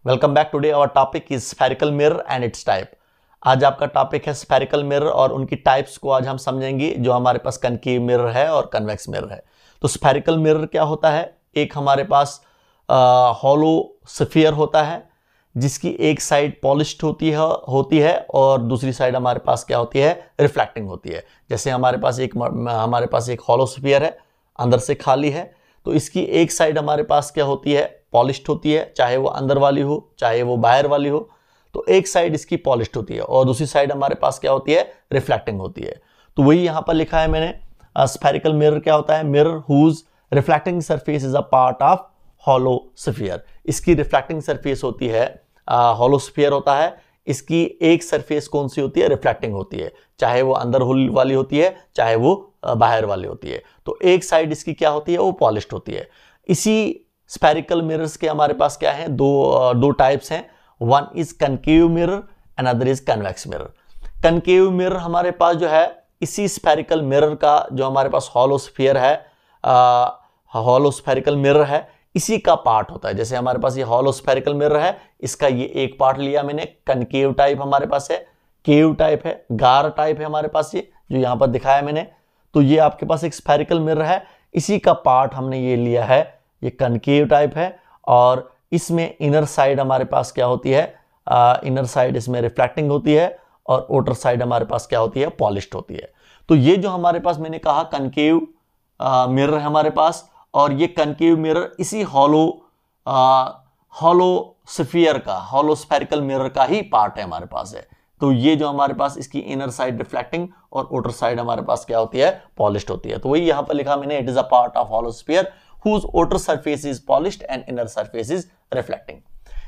Welcome back. Today our topic is spherical mirror and its type. आज आपका topic है spherical mirror और उनकी टाइप्स को आज हम समझेंगे, जो हमारे पास कनकेव मिरर है और कन्वेक्स मिरर है। तो स्फेरिकल मिरर क्या होता है? एक हमारे पास हॉलो स्फीयर होता है जिसकी एक साइड पॉलिश्ड होती है और दूसरी साइड हमारे पास क्या होती है? रिफ्लेक्टिंग होती है। जैसे हमारे पास एक हॉलो स्फीयर है, अंदर से खाली है, तो इसकी एक साइड हमारे पास क्या होती है? पॉलिश्ड होती है, चाहे वो अंदर वाली हो चाहे वो बाहर वाली हो। तो एक साइड इसकी पॉलिश्ड होती है और दूसरी साइड हमारे पास क्या होती है? रिफ्लेक्टिंग होती है। तो वही यहां पर लिखा है मैंने। स्फेरिकल मिरर क्या होता है? Mirror whose reflecting surface is a part of hollow sphere. इसकी रिफ्लेक्टिंग सरफेस होती है, हॉलो स्फीयर होता है, इसकी एक सरफेस कौन सी होती है? रिफ्लेक्टिंग होती है, चाहे वो अंदर वाली होती है चाहे वो बाहर वाली होती है। तो एक साइड इसकी क्या होती है? वो पॉलिश्ड होती है। इसी स्फेरिकल मिरर्स के हमारे पास क्या है? दो टाइप्स हैं। One is concave mirror and other is convex mirror. Concave mirror हमारे पास जो है, इसी स्फेरिकल मिरर का जो हमारे पास हॉलो स्फीयर है, हॉलो स्फेरिकल मिरर है, इसी का पार्ट होता है। जैसे हमारे पास ये हॉलो स्फेरिकल मिरर है, इसका ये एक पार्ट लिया मैंने। कनकेव टाइप हमारे पास है, केव टाइप है, गार टाइप है हमारे पास, ये जो यहां पर दिखाया मैंने। तो ये आपके पास एक स्फेरिकल मिरर है, इसी का पार्ट हमने ये लिया है, ये कनकेव टाइप है। और इसमें इनर साइड हमारे पास क्या होती है? इनर साइड इसमें रिफ्लेक्टिंग होती है और आउटर साइड हमारे पास क्या होती है? पॉलिश्ड होती है। तो ये जो हमारे पास मैंने कहा कनकेव मिरर है हमारे पास, और ये कनकेव मिरर इसी हॉलो स्फीयर का, हॉलो स्फेरिकल मिरर का ही पार्ट है हमारे पास है। तो ये जो हमारे पास इसकी इनर साइड रिफ्लेक्टिंग और आउटर साइड हमारे पास क्या होती है? पॉलिश्ड होती है। तो वही यहां पर लिखा मैंने, it is a part of hollow sphere whose outer surface is polished and inner surface is reflecting।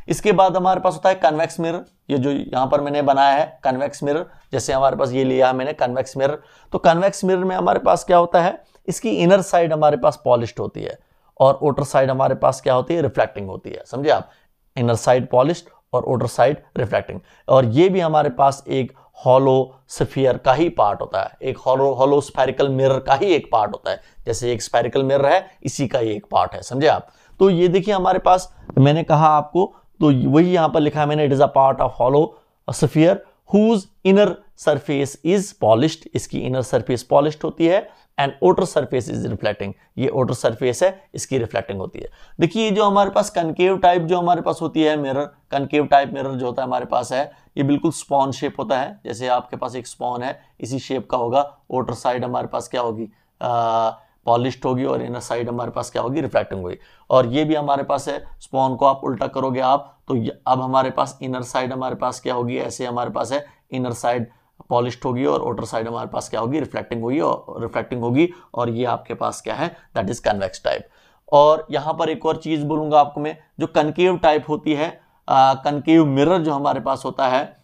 इसके बाद हमारे पास होता है कन्वेक्स मिरर। ये जो यहां पर मैंने बनाया है कन्वेक्स मिरर, जैसे हमारे पास ये लिया है मैंने कन्वेक्स मिरर। तो कन्वेक्स मिरर में हमारे पास क्या होता है? इसकी इनर साइड हमारे पास पॉलिश्ड होती है और आउटर साइड हमारे पास क्या होती है? रिफ्लेक्टिंग होती है। समझे आप? इनर साइड पॉलिश्ड और आउटर साइड रिफ्लेक्टिंग। और ये भी हमारे पास एक हॉलो स्फीयर का ही पार्ट होता है, एक हॉलो स्फेरिकल मिरर का ही एक पार्ट होता है। जैसे एक स्फेरिकल मिरर है, इसी का ही एक पार्ट है। समझे आप? तो ये देखिए हमारे पास, मैंने कहा आपको, तो वही यहां पर लिखा है मैंने, it is a part of hollow sphere whose inner surface is polished. इसकी इनर सरफेस पॉलिश्ड होती है and outer surface is reflecting. ये आउटर सरफेस है, इसकी रिफ्लेक्टिंग होती है। देखिए जो हमारे पास कनकेव टाइप जो हमारे पास होती है मिरर, कनकेव टाइप मिरर जो होता है हमारे पास है, ये बिल्कुल स्पॉन शेप होता है। जैसे आपके पास एक स्पॉन है, इसी शेप का होगा। आउटर साइड हमारे पास क्या होगी? पॉलिश्ड होगी और इनर साइड हमारे पास क्या होगी? रिफ्लेक्टिंग होगी। और ये भी हमारे पास है, स्पॉन को आप उल्टा करोगे आप, तो अब हमारे पास इनर साइड हमारे पास क्या होगी? ऐसे हमारे पास है, इनर साइड पॉलिश्ड होगी और आउटर साइड हमारे पास क्या होगी? रिफ्लेक्टिंग होगी। और ये आपके पास क्या है? That is convex type. और यहां पर एक और चीज बोलूंगा आपको मैं, जो कनकेव टाइप होती है, कनकेव मिरर जो हमारे पास होता है,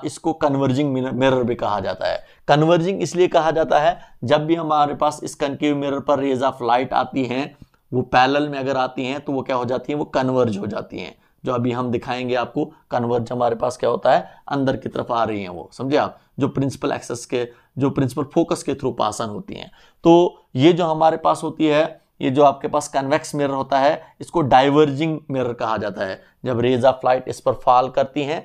इसको कन्वर्जिंग मिरर भी कहा जाता है। कन्वर्जिंग इसलिए कहा जाता है, जब भी हमारे पास इस कनकेव मिरर पर रेज ऑफ लाइट आती हैं, वो पैरेलल में अगर आती हैं तो वो क्या हो जाती हैं? वो कन्वर्ज हो जाती हैं। जो अभी हम दिखाएंगे आपको, कन्वर्ज हमारे पास क्या होता है? अंदर की तरफ आ रही हैं वो। समझे आप? जो प्रिंसिपल एक्सेस के, जो प्रिंसिपल फोकस के थ्रू पास ऑन होती हैं। तो ये जो हमारे पास होती है, ये जो आपके पास कन्वेक्स मिरर होता है, इसको डाइवर्जिंग मिरर कहा जाता है। जब रेज ऑफ लाइट इस पर फॉल करती हैं,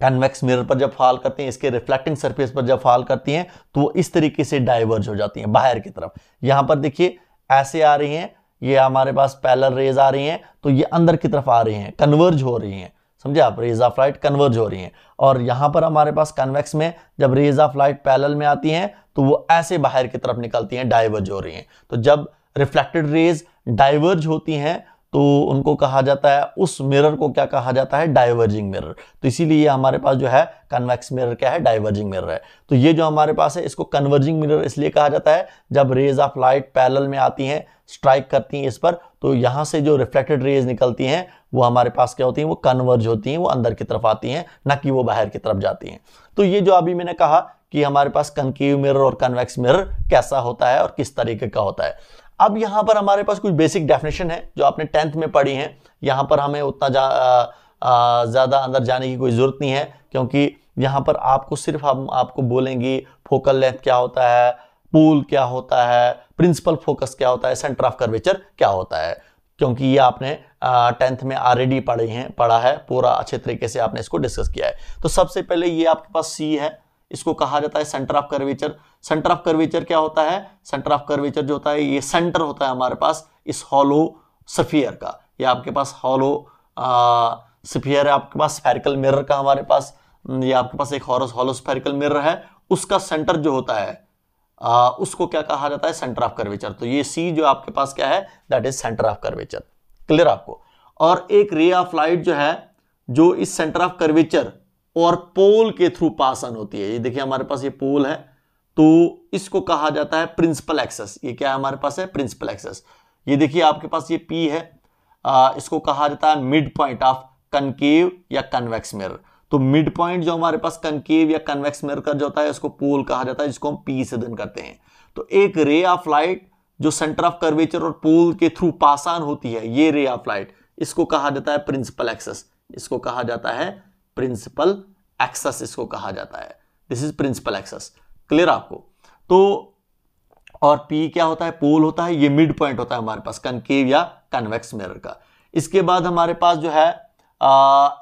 कन्वेक्स मिरर पर जब फॉल करती हैं, इसके रिफ्लेक्टिंग सरफेस पर जब फॉल करती हैं, तो वो इस तरीके से डाइवर्ज हो जाती हैं बाहर की तरफ। यहां पर देखिए ऐसे आ रही हैं, ये हमारे पास पैरेलल रेज आ रही हैं, तो ये अंदर की तरफ आ रही हैं, कन्वर्ज हो रही हैं। समझे आप? रेज ऑफ लाइट कन्वर्ज हो रही हैं। और यहां पर हमारे पास कन्वेक्स में जब रेज ऑफ लाइट पैरेलल में आती हैं, तो वो ऐसे बाहर की तरफ निकलती हैं, डाइवर्ज हो रही हैं। तो जब रिफ्लेक्टेड रेज डाइवर्ज होती हैं, तो उनको कहा जाता है, उस मिरर को क्या कहा जाता है? Diverging mirror. तो इसीलिए हमारे पास जो है कन्वेक्स मिरर क्या है? डाइवर्जिंग मिरर है। तो ये जो हमारे पास है, इसको कन्वर्जिंग मिरर इसलिए कहा जाता है, जब रेज ऑफ लाइट पैरेलल में आती हैं, स्ट्राइक करती हैं इस पर, तो यहां से जो रिफ्लेक्टेड रेज निकलती हैं, वो हमारे पास क्या होती हैं? वो कन्वर्ज होती हैं, वो अंदर की तरफ आती हैं, ना कि वो बाहर की तरफ जाती हैं। तो ये जो अभी मैंने कहा कि हमारे पास कनकेव मिरर और कन्वेक्स मिरर कैसा होता है और किस तरीके का होता है। अब यहां पर हमारे पास कुछ बेसिक डेफिनेशन है जो आपने 10th में पढ़ी है। यहां पर हमें उतना ज्यादा अंदर जाने की कोई जरूरत नहीं है, क्योंकि यहां पर आपको सिर्फ हम आपको बोलेंगे फोकल लेंथ क्या होता है, पूल क्या होता है, प्रिंसिपल फोकस क्या होता है, सेंटर ऑफ कर्वेचर क्या होता है। क्योंकि ये आपने 10th में ऑलरेडी पढ़ा है, पूरा अच्छे तरीके से आपने इसको डिस्कस किया है। तो सबसे पहले ये आपके पास सी है, इसको कहा जाता है centre of curvature. Centre of curvature क्या होता है? सेंटर ऑफ कर्वेचर जो होता है ये सेंटर होता है हमारे पास इस हॉलो स्फीयर का। ये आपके पास हॉलो स्फीयर है, आपके पास स्फेरिकल मिरर का हमारे पास, ये आपके पास एक हॉलो स्फेरिकल मिरर है, उसका सेंटर जो होता है उसको क्या कहा जाता है? Centre of curvature. तो ये सी जो आपके पास क्या है, that is centre of curvature. Clear आपको? और एक रे ऑफ लाइट जो है जो इस सेंटर ऑफ कर्वेचर और पोल के थ्रू पास ऑन होती है, ये देखिए हमारे पास ये पोल है, तो इसको कहा जाता है प्रिंसिपल एक्सेस। ये क्या है हमारे पास है? Principal axis. ये देखिए आपके पास ये पी है, इसको कहा जाता है मिड पॉइंट ऑफ कनकेव या कन्वेक्स मिरर। तो मिड पॉइंट जो हमारे पास कनकेव या कन्वेक्स मिरर का जो होता है उसको पोल कहा जाता है, जिसको हम पी से डिनोट करते हैं। तो एक रे ऑफ लाइट जो सेंटर ऑफ कर्वेचर और पोल के थ्रू पास ऑन होती है, ये रे ऑफ लाइट, इसको कहा जाता है प्रिंसिपल एक्सेस। इसको कहा जाता है प्रिंसिपल एक्सेस, इसको कहा जाता है, this is principal axis. Clear आपको? तो और P क्या होता है? पोल होता है, ये मिड पॉइंट होता है हमारे पास कनकेव या कन्वेक्स मिरर का। इसके बाद हमारे पास जो है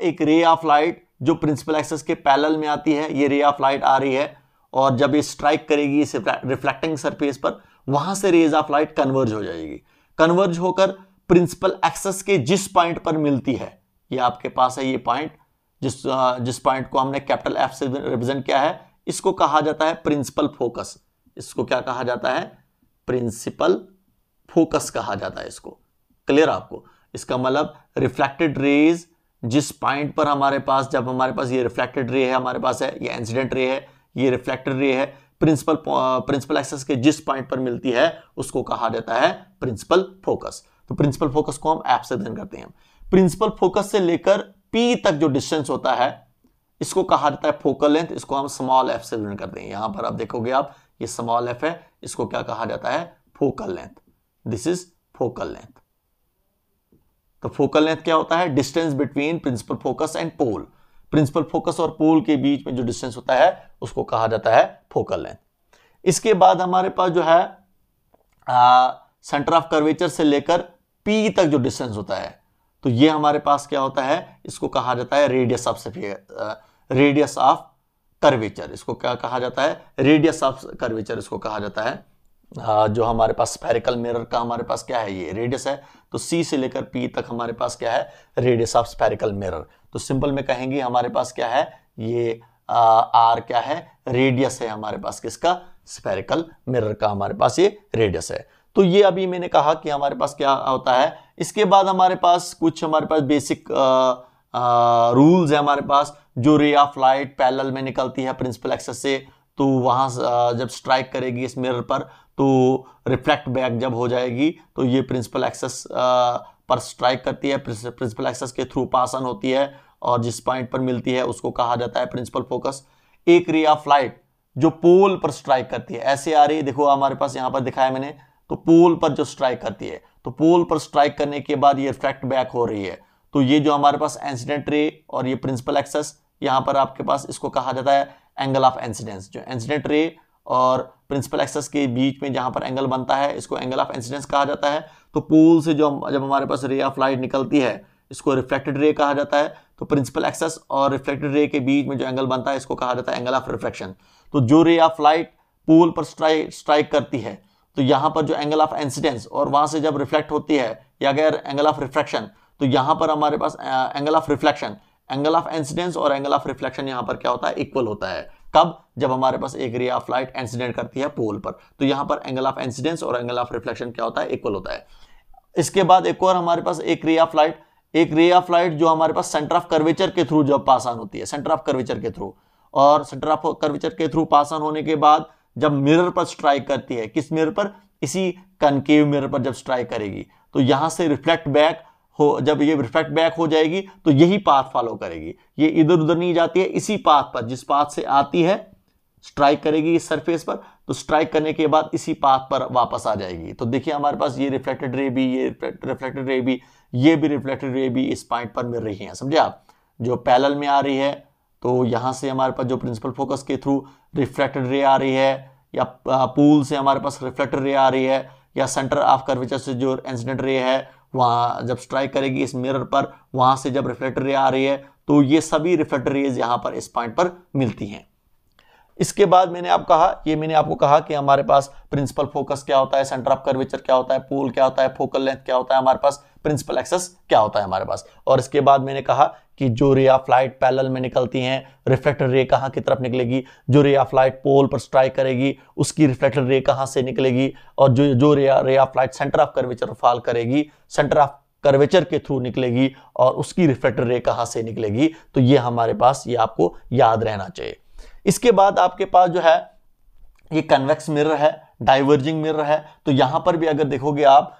एक रे ऑफ लाइट जो प्रिंसिपल एक्सेस के पैरेलल में आती है, ये रे ऑफ लाइट आ रही है और जब ये स्ट्राइक करेगी इस रिफ्लेक्टिंग सरफेस पर, वहां से रेज ऑफ लाइट कन्वर्ज हो जाएगी। कन्वर्ज होकर प्रिंसिपल एक्सेस के जिस पॉइंट पर मिलती है, ये आपके पास है ये पॉइंट, जिस पॉइंट को हमने कैपिटल F से रिप्रेजेंट किया है, इसको कहा जाता है प्रिंसिपल फोकस। इसको क्या कहा जाता है? प्रिंसिपल फोकस कहा जाता है इसको। क्लियर आपको? इसका मतलब रिफ्लेक्टेड रेज जिस पॉइंट पर हमारे पास, जब हमारे पास ये रिफ्लेक्टेड रे है हमारे पास है, ये इंसिडेंट रे है, ये रिफ्लेक्टेड रे है, प्रिंसिपल एक्सेस के जिस पॉइंट पर मिलती है उसको कहा जाता है प्रिंसिपल फोकस। तो प्रिंसिपल फोकस को हम F से डिनोट करते हैं। प्रिंसिपल फोकस से लेकर P तक जो डिस्टेंस होता है इसको कहा जाता है फोकल लेंथ, इसको हम स्मॉल f से डिनोट करते हैं। यहां पर आप देखोगे आप ये स्मॉल f है, इसको क्या कहा जाता है? Focal length. This is focal length. तो फोकल लेंथ क्या होता है? Distance between principal focus and pole. Principal focus और पोल के बीच में जो डिस्टेंस होता है उसको कहा जाता है फोकल लेंथ। इसके बाद हमारे पास जो है सेंटर ऑफ कर्वेचर से लेकर P तक जो डिस्टेंस होता है, तो ये हमारे पास क्या होता है? इसको कहा जाता है रेडियस ऑफ कर्वेचर। इसको क्या कहा जाता है? रेडियस ऑफ कर्वेचर इसको कहा जाता है। जो हमारे पास स्फेरिकल मिरर का हमारे पास क्या है? ये रेडियस है। तो C से लेकर P तक हमारे पास क्या है? Radius of spherical mirror. तो सिंपल में कहेंगे हमारे पास क्या है? ये R क्या है? रेडियस है हमारे पास, किसका? स्फेरिकल मिरर का हमारे पास ये रेडियस है। तो ये अभी मैंने कहा कि हमारे पास क्या होता है। इसके बाद हमारे पास कुछ बेसिक रूल्स है हमारे पास। जो रे ऑफ लाइट पैरेलल में निकलती है प्रिंसिपल एक्सेस से, तो वहां जब स्ट्राइक करेगी इस मिरर पर, तो रिफ्लेक्ट बैक जब हो जाएगी, तो ये प्रिंसिपल एक्सेस पर स्ट्राइक करती है, प्रिंसिपल एक्सेस के थ्रू पास ऑन होती है और जिस पॉइंट पर मिलती है उसको कहा जाता है प्रिंसिपल फोकस। एक रे ऑफ लाइट जो पोल पर स्ट्राइक करती है, ऐसे आ रही है, देखो हमारे पास यहां पर दिखाया मैंने, तो पोल पर जो स्ट्राइक करती है, तो पोल पर स्ट्राइक करने के बाद ये रिफ्लेक्ट बैक हो रही है, तो ये जो हमारे पास इंसिडेंट रे और ये प्रिंसिपल एक्सेस, यहां पर आपके पास इसको कहा जाता है एंगल ऑफ इंसिडेंस। जो इंसिडेंट रे और प्रिंसिपल एक्सेस के बीच में जहां पर एंगल बनता है इसको एंगल ऑफ इंसिडेंस कहा जाता है। तो पोल से जब हमारे पास रे ऑफ लाइट निकलती है इसको रिफ्लेक्टेड रे कहा जाता है। तो प्रिंसिपल एक्सेस और रिफ्लेक्टेड रे के बीच में जो एंगल बनता है इसको कहा जाता है एंगल ऑफ रिफ्रैक्शन। तो जो रे ऑफ लाइट पोल पर स्ट्राइक करती है, तो यहां पर जो एंगल ऑफ इंसिडेंस और वहां से जब रिफ्लेक्ट होती है, या अगर एंगल ऑफ रिफ्रैक्शन, तो यहां पर हमारे पास angle of reflection, angle of incidence और एंगल ऑफ रिफ्लेक्शन यहां पर क्या होता है? इक्वल होता है। कब? जब हमारे पास एक रे ऑफ लाइट इंसिडेंट करती है पोल पर, तो यहां पर एंगल ऑफ इंसिडेंस और एंगल ऑफ रिफ्लेक्शन क्या होता है? इक्वल होता है। इसके बाद एक और हमारे पास एक रे ऑफ लाइट जो हमारे पास सेंटर ऑफ कर्वेचर के थ्रू जब पास ऑन होती है, सेंटर ऑफ कर्वेचर के थ्रू, और सेंटर ऑफ कर्वेचर के थ्रू पास ऑन होने के बाद जब मिरर पर स्ट्राइक करती है, किस मिरर पर? इसी कनकेव मिरर पर जब स्ट्राइक करेगी, तो यहां से रिफ्लेक्ट बैक हो, जब ये रिफ्लेक्ट बैक हो जाएगी तो यही पाथ फॉलो करेगी, ये इधर उधर नहीं जाती है, इसी पाथ पर, जिस पाथ से आती है स्ट्राइक करेगी इस सरफेस पर, तो स्ट्राइक करने के बाद इसी पाथ पर वापस आ जाएगी। तो देखिए हमारे पास ये रिफ्लेक्टेड रे भी, ये रिफ्लेक्टेड रे भी, ये भी रिफ्लेक्टेड रे भी इस पॉइंट पर मिल रही है। समझे आप? जो पैरेलल में आ रही है, तो यहां से हमारे पास जो प्रिंसिपल फोकस के थ्रू रिफ्लेक्टेड रे आ रही है, या पूल से हमारे पास रिफ्लेक्टेड रे आ रही है, या सेंटर ऑफ कर्वेचर से जो इंसिडेंट रे है वहां जब स्ट्राइक करेगी इस मिरर पर, वहां से जब रिफ्लेक्टर रे आ रही है तो ये सभी रिफ्लेक्टर रेज यहां पर इस पॉइंट पर मिलती हैं। इसके बाद मैंने आपको कहा कि हमारे पास प्रिंसिपल फोकस क्या होता है, सेंटर ऑफ कर्वेचर क्या होता है, पोल क्या होता है, फोकल लेंथ क्या होता है, हमारे पास प्रिंसिपल एक्सेस क्या होता है हमारे पास। और इसके बाद मैंने कहा कि जो रे ऑफ लाइट पैरेलल में निकलती हैं, रिफ्लेक्टर रे कहां की तरफ निकलेगी, जो रे ऑफ लाइट पोल पर स्ट्राइक करेगी उसकी रिफ्लेक्टर रे कहां से निकलेगी, और जो ray of light centre of curvature fall करेगी, सेंटर ऑफ कर्वेचर के थ्रू निकलेगी और उसकी रिफ्लेक्टर रे कहां से निकलेगी। तो ये हमारे पास, ये आपको याद रहना चाहिए। इसके बाद आपके पास जो है ये कन्वेक्स मिरर है, डाइवर्जिंग मिरर है। तो यहां पर भी अगर देखोगे आप,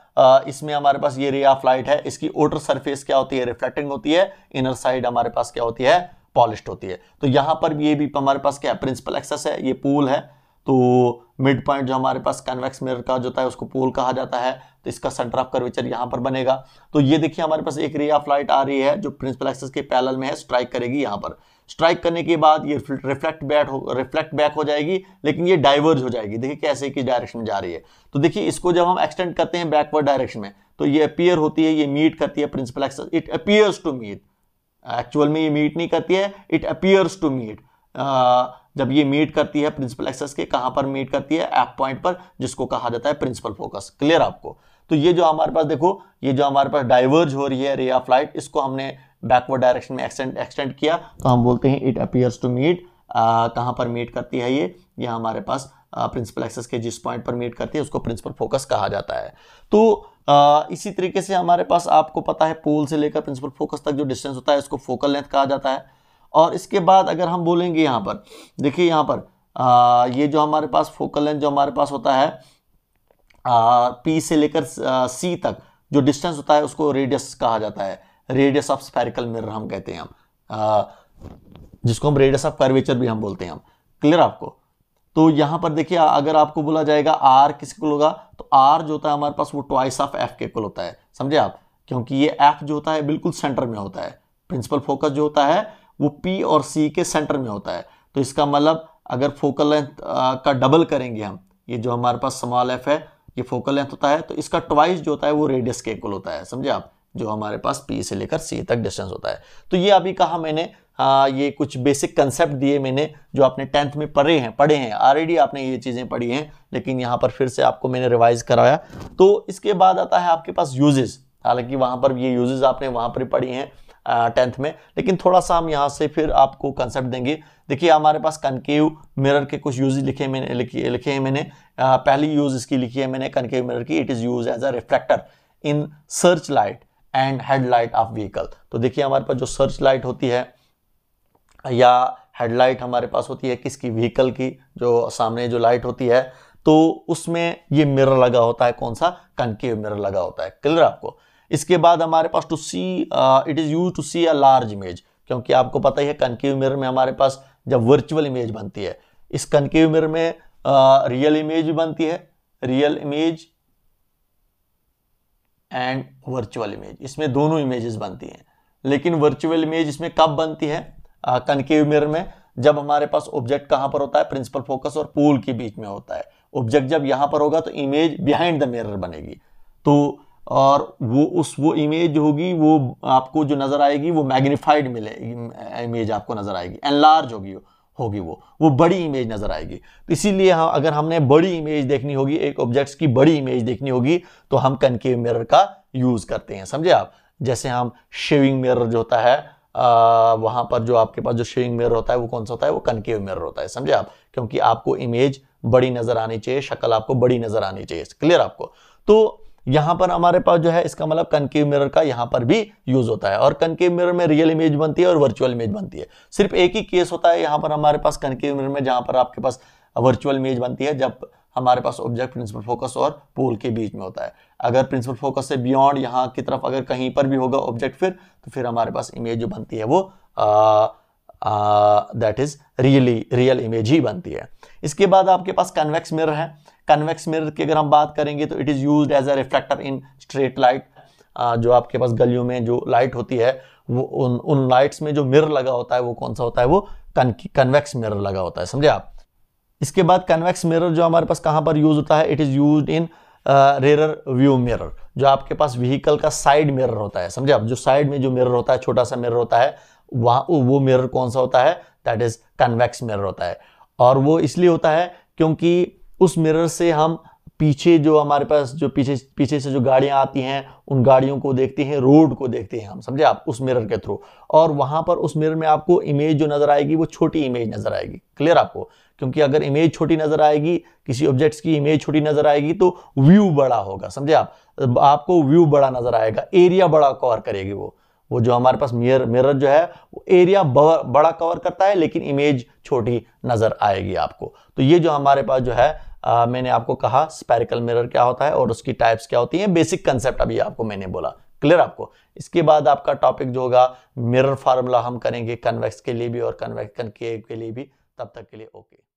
इसमें हमारे पास ये रे ऑफ लाइट है, इसकी आउटर सरफेस क्या होती है, रिफ्लेक्टिंग होती है, इनर साइड हमारे पास क्या होती है, पॉलिश्ड होती है। तो यहां पर भी ये भी हमारे पास क्या प्रिंसिपल एक्सेस है, ये पोल है। तो मिड पॉइंट जो हमारे पास कन्वेक्स मिरर का जो होता है उसको पोल कहा जाता है। तो इसका सेंटर ऑफ कर्वेचर यहां पर बनेगा। तो ये देखिए हमारे पास एक रे ऑफ लाइट आ रही है जो प्रिंसिपल एक्सेस के पैरेलल में है, स्ट्राइक करेगी यहां पर। स्ट्राइक करने के बाद ये रिफ्लेक्ट बैक हो जाएगी, लेकिन ये डाइवर्ज हो जाएगी। देखिए कैसे किस डायरेक्शन में जा रही है। तो देखिए इसको जब हम एक्सटेंड करते हैं बैकवर्ड डायरेक्शन में तो ये अपीयर होती है, ये मीट करती है principal axis, it appears to meet. Actual में ये मीट नहीं करती है, इट अपीयर्स टू मीट। जब ये मीट करती है प्रिंसिपल एक्सेस के, कहां पर मीट करती है, एफ पॉइंट पर, जिसको कहा जाता है प्रिंसिपल फोकस। क्लियर आपको। तो ये जो हमारे पास देखो, ये जो हमारे पास डाइवर्ज हो रही है रे ऑफ लाइट, इसको हमने बैकवर्ड डायरेक्शन में एक्सटेंड किया तो हम बोलते हैं इट अपीयर्स टू मीट। कहां पर मीट करती है ये हमारे पास प्रिंसिपल एक्सेस के जिस पॉइंट पर मीट करती है उसको प्रिंसिपल फोकस कहा जाता है। तो इसी तरीके से हमारे पास आपको पता है पोल से लेकर प्रिंसिपल फोकस तक जो डिस्टेंस होता है इसको फोकल लेंथ कहा जाता है। और इसके बाद अगर हम बोलेंगे यहां पर, देखिए यहां पर ये जो हमारे पास फोकल लेंथ जो हमारे पास होता है पी से लेकर सी तक जो डिस्टेंस होता है उसको रेडियस कहा जाता है। रेडियस ऑफ स्फेरिकल मिरर हम कहते हैं हम, जिसको हम रेडियस ऑफ कर्वेचर भी हम बोलते हैं हम। क्लियर आपको। तो यहां पर देखिए अगर आपको बोला जाएगा आर किसके इक्वल होगा, तो आर जो होता है हमारे पास वो ट्वाइस ऑफ एफ के इक्वल होता है। समझे आप, क्योंकि ये एफ जो होता है बिल्कुल सेंटर में होता है। प्रिंसिपल फोकस जो होता है वो पी और सी के सेंटर में होता है। तो इसका मतलब अगर फोकल लेंथ का डबल करेंगे हम, ये जो हमारे पास स्मॉल एफ है ये फोकल लेंथ होता है, तो इसका ट्वाइस जो होता है वो रेडियस के इक्वल होता है। समझे आप, जो हमारे पास पी से लेकर सी तक डिस्टेंस होता है। तो ये अभी कहा मैंने, ये कुछ बेसिक कंसेप्ट दिए मैंने जो आपने 10th में पढ़े हैं ऑलरेडी, आपने ये चीजें पढ़ी हैं, लेकिन यहाँ पर फिर से आपको मैंने रिवाइज कराया। तो इसके बाद आता है आपके पास यूजेस। हालांकि वहां पर ये यूजेस आपने वहां पर पढ़ी हैं 10th में, लेकिन थोड़ा सा हम यहाँ से फिर आपको कंसेप्ट देंगे। देखिए हमारे पास कनकेव मिरर के कुछ यूज लिखे हैं मैंने। पहली यूज इसकी लिखी है मैंने कनकेव मिरर की, it is use as a reflector in search light and headlight of vehicle. तो देखिए हमारे पास जो सर्च लाइट होती है या हेडलाइट हमारे पास होती है किसकी, व्हीकल की, जो सामने जो लाइट होती है, तो उसमें ये मिरर लगा होता है। कौन सा, कनकेव मिरर लगा होता है। क्लियर आपको। इसके बाद हमारे पास to see, it is use to see a large image, क्योंकि आपको पता ही है कनकेव मिरर में हमारे पास जब वर्चुअल इमेज बनती है, इस कनकेव मिरर में रियल इमेज भी बनती है, real image and virtual image, इसमें दोनों इमेजेस बनती हैं। लेकिन वर्चुअल इमेज इसमें कब बनती है, कनकेव मिरर में, जब हमारे पास ऑब्जेक्ट कहां पर होता है, प्रिंसिपल फोकस और पोल के बीच में होता है। ऑब्जेक्ट जब यहां पर होगा तो इमेज बिहाइंड द मिरर बनेगी। तो और वो इमेज जो होगी वो आपको जो नजर आएगी वो मैग्नीफाइड मिलेगी, इमेज आपको नजर आएगी, एनलार्ज होगी वो बड़ी इमेज नजर आएगी। तो इसीलिए अगर हमने बड़ी इमेज देखनी होगी, एक ऑब्जेक्ट्स की बड़ी इमेज देखनी होगी, तो हम कनकेव मिरर का यूज करते हैं। समझे आप। जैसे हम शेविंग मिरर जो होता है, वहां पर जो आपके पास जो शेविंग मिरर होता है वो कौन सा होता है, वो कनकेव मिरर होता है। समझे आप, क्योंकि आपको इमेज बड़ी नजर आनी चाहिए, शक्ल आपको बड़ी नजर आनी चाहिए। क्लियर आपको। तो यहां पर हमारे पास जो है इसका मतलब कनकेव मिरर का यहां पर भी यूज होता है। और कनकेव मिरर में रियल इमेज बनती है और वर्चुअल इमेज बनती है। सिर्फ एक ही केस होता है यहां पर हमारे पास कनकेव मिरर में, जहां पर आपके पास वर्चुअल इमेज बनती है, जब हमारे पास ऑब्जेक्ट प्रिंसिपल फोकस और पोल के बीच में होता है। अगर प्रिंसिपल फोकस से बियॉन्ड यहां की तरफ अगर कहीं पर भी होगा ऑब्जेक्ट तो फिर हमारे पास इमेज जो बनती है वो दैट इज रियल इमेज ही बनती है। इसके बाद आपके पास कन्वेक्स मिरर है। कन्वेक्स मिरर की अगर हम बात करेंगे तो it is used as a reflector in street light. जो आपके पास गलियों में जो लाइट होती है वो उन लाइट्स में जो मिरर लगा होता है वो कौन सा होता है, वो कन्वेक्स मिरर लगा होता है। समझे आप। इसके बाद कन्वेक्स मिरर जो हमारे पास कहां पर यूज होता है, it is used in rear view mirror, जो आपके पास व्हीकल का साइड मिरर होता है, समझे आप, जो साइड में जो मिरर होता है, छोटा सा मिरर होता है, वहां वो मिरर कौन सा होता है, दैट इज कन्वेक्स मिरर होता है। और वो इसलिए होता है क्योंकि उस मिरर से हम पीछे जो हमारे पास जो पीछे से जो गाड़ियां आती हैं उन गाड़ियों को देखते हैं, रोड को देखते हैं हम, समझे आप, उस मिरर के थ्रू। और वहां पर उस मिरर में आपको इमेज जो नजर आएगी वो छोटी इमेज नजर आएगी। क्लियर आपको? क्योंकि अगर इमेज छोटी नजर आएगी, किसी ऑब्जेक्ट्स की इमेज छोटी नजर आएगी तो व्यू बड़ा होगा, समझे आप, आपको व्यू बड़ा नजर आएगा, एरिया बड़ा कवर करेगी वो जो हमारे पास मिरर जो है वो एरिया बड़ा कवर करता है लेकिन इमेज छोटी नजर आएगी आपको। तो ये जो हमारे पास जो है मैंने आपको कहा स्फेरिकल मिरर क्या होता है और उसकी टाइप्स क्या होती हैं, बेसिक कंसेप्ट अभी आपको मैंने बोला। क्लियर आपको? इसके बाद आपका टॉपिक जो होगा मिरर फार्मूला हम करेंगे कन्वेक्स के लिए भी और कन्वेक्शन के लिए भी। तब तक के लिए ओके।